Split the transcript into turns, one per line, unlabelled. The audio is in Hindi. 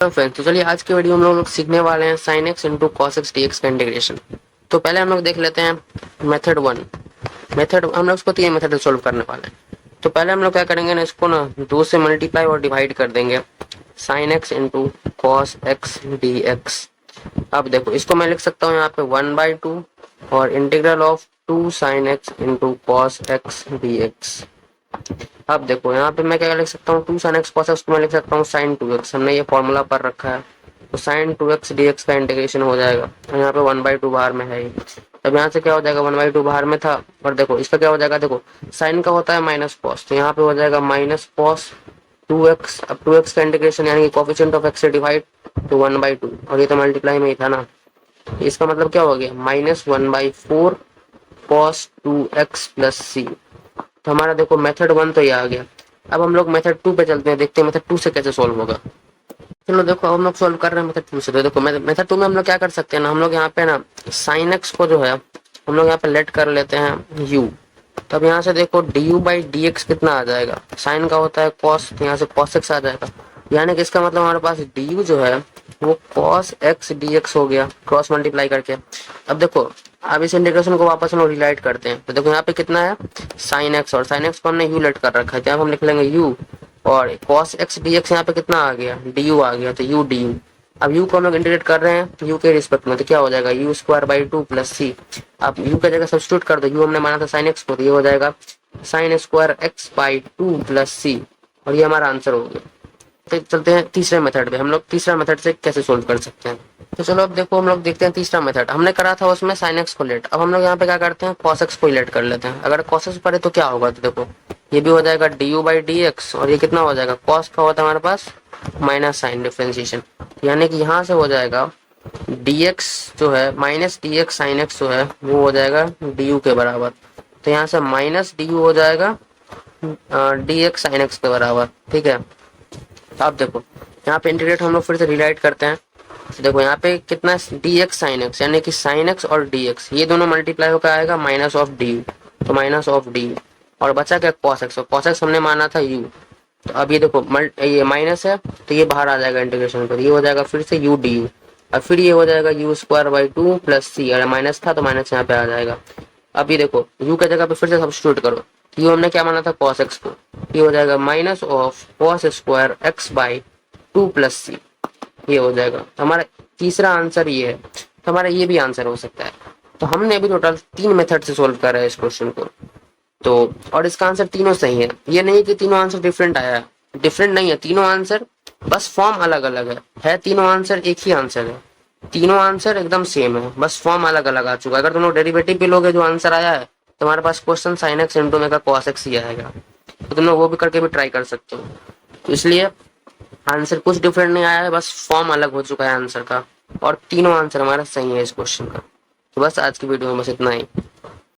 फ्रेंड्स, तो चलिए आज के वीडियो में हम लोग सीखने वाले हैं sine x into cos x D x का इंटीग्रेशन। तो पहले हम लोग देख लेते हैं मेथड वन। मेथड हम लोग इसको तीन मेथड से सोल्व करने वाले हैं। तो पहले हम लोग क्या करेंगे ना, इसको ना दो से मल्टीप्लाई और डिवाइड कर देंगे, sine x into cos x D x. अब देखो इसको मैं लिख सकता हूँ यहाँ पे 1/2 और integral of 2 sine x into cos x D x. अब देखो यहाँ पे मैं क्या लिख सकता हूँ, 2 sin x cos x को मैं लिख सकता हूँ sin 2x। हमने ये फॉर्मूला पर रखा है, तो sin 2x dx का इंटीग्रेशन हो जाएगा। और यहाँ पे 1/2 बाहर में है ही, तब यहाँ से क्या हो जाएगा, 1/2 बाहर में था। और देखो इसका क्या हो जाएगा, देखो साइन का होता है माइनस कॉस, तो यहाँ पे हो जाएगा माइनस कॉस 2x। अब 2x का इंटीग्रेशन यानी कि कोफिशिएंट ऑफ x से डिवाइड, तो 1/2, और ये तो मल्टीप्लाई में ही था ना। इसका मतलब क्या हो गया, -1/4 cos 2x प्लस सी। तो हमारा देखो मेथड वन तो ये आ गया। अब हम लोग मेथड टू पे चलते हैं, देखते हैं मेथड टू से कैसे सोल्व होगा। चलो देखो हम लोग सोल्व कर रहे हैं मेथड टू से। तो देखो मेथड टू में हम लोग क्या कर सकते हैं ना, हम लोग यहाँ पे ना साइन एक्स को जो है हम लोग यहाँ पे लेट कर लेते हैं यू। तब यहाँ से देखो D you by D x कितना आ जाएगा, साइन का होता है कॉस, तो यहाँ से कॉस एक्स आ जाएगा। यानी कि इसका मतलब हमारे पास डी यू जो है वो कॉस एक्स डी एक्स हो गया, क्रॉस मल्टीप्लाई करके। अब देखो अब इस इंटीग्रेशन को वापस हम लोग रिलाइट करते हैं, तो देखो यहाँ पे कितना है साइन एक्स, और साइन एक्स को हमने यू लेट कर रखा है, तो यहाँ हम लिख लेंगे यू, और कॉस एक्स डी एक्स यहाँ पे कितना आ गया, डी यू आ गया, तो यू डी यू। अब यू को हम लोग इंटीग्रेट कर रहे हैं यू के रिस्पेक्ट में, तो क्या हो जाएगा यू स्क्वायर बाई 2 प्लस सी। अब यू की जगह सब्स्टिट्यूट कर दो, यू हमने माना था साइन एक्स को, तो ये हो जाएगा sine square x by 2 plus C, और ये हमारा आंसर हो गया। तो चलते हैं तीसरे मेथड पे, हम लोग तीसरा मेथड से कैसे सोल्व कर सकते हैं। तो चलो अब देखो हम लोग देखते हैं तीसरा मेथड। हमने करा था उसमें साइन एक्स को लेट, अब हम लोग यहाँ पे क्या करते हैं कॉस एक्स को लेट कर लेते हैं। अगर कॉस एक्स पड़े तो क्या होगा, तो देखो ये भी हो जाएगा D you by D x, और ये कितना हो जाएगा, कॉस का होता है हमारे पास माइनस साइन डिफ्रेंसिएशन, यानी कि यहाँ से हो जाएगा डी एक्स जो है minus D x sine x जो है वो हो जाएगा डी यू के बराबर। तो यहाँ से माइनस डी यू हो जाएगा डी एक्स साइन एक्स के बराबर, ठीक है। तो आप देखो यहाँ पे इंटीग्रेट हम लोग फिर से रिलाइट करते हैं, तो देखो यहाँ पे कितना डी एक्स साइन एक्स, यानी कि साइन एक्स और डी एक्स ये दोनों मल्टीप्लाई होकर आएगा माइनस ऑफ डी यू, तो माइनस ऑफ डी यू, और बचा क्या कॉस एक्स, और कॉस एक्स हमने माना था यू। तो अब ये देखो ये माइनस है तो ये बाहर आ जाएगा इंटीग्रेशन पर, ये हो जाएगा फिर से यू डी यू, और फिर ये हो जाएगा यू स्क्वायर बाई 2 प्लस सी, अगर माइनस था तो माइनस यहाँ पे आ जाएगा। अब ये देखो यू की जगह पे फिर से सब्स्टिट्यूट करो, यू हमने क्या माना था कॉस एक्स को, ये हो जाएगा minus of cos square x by 2 plus C, ये हो जाएगा। हमारा तीसरा आंसर ये है, तो हमारा ये भी आंसर हो सकता है। तो हमने अभी टोटल 3 मेथड से सोल्व करा है इस क्वेश्चन को, तो और इसका आंसर तीनों सही है। ये नहीं कि तीनों आंसर डिफरेंट आया है, डिफरेंट नहीं है तीनों आंसर, बस फॉर्म अलग अलग है तीनों आंसर एक ही आंसर है, तीनों आंसर एकदम सेम है, बस फॉर्म अलग अलग आ चुका है। अगर तुम लोग डेरिवेटिव भी लोगे जो आंसर आया है, तुम्हारे पास क्वेश्चन साइन एक्स इंटू में का कॉस एक्स ही आएगा, तो तुम लोग वो भी करके भी ट्राई कर सकते हो। तो इसलिए आंसर कुछ डिफरेंट नहीं आया है, बस फॉर्म अलग हो चुका है आंसर का, और तीनों आंसर हमारा सही है इस क्वेश्चन का। तो बस आज की वीडियो में बस इतना ही।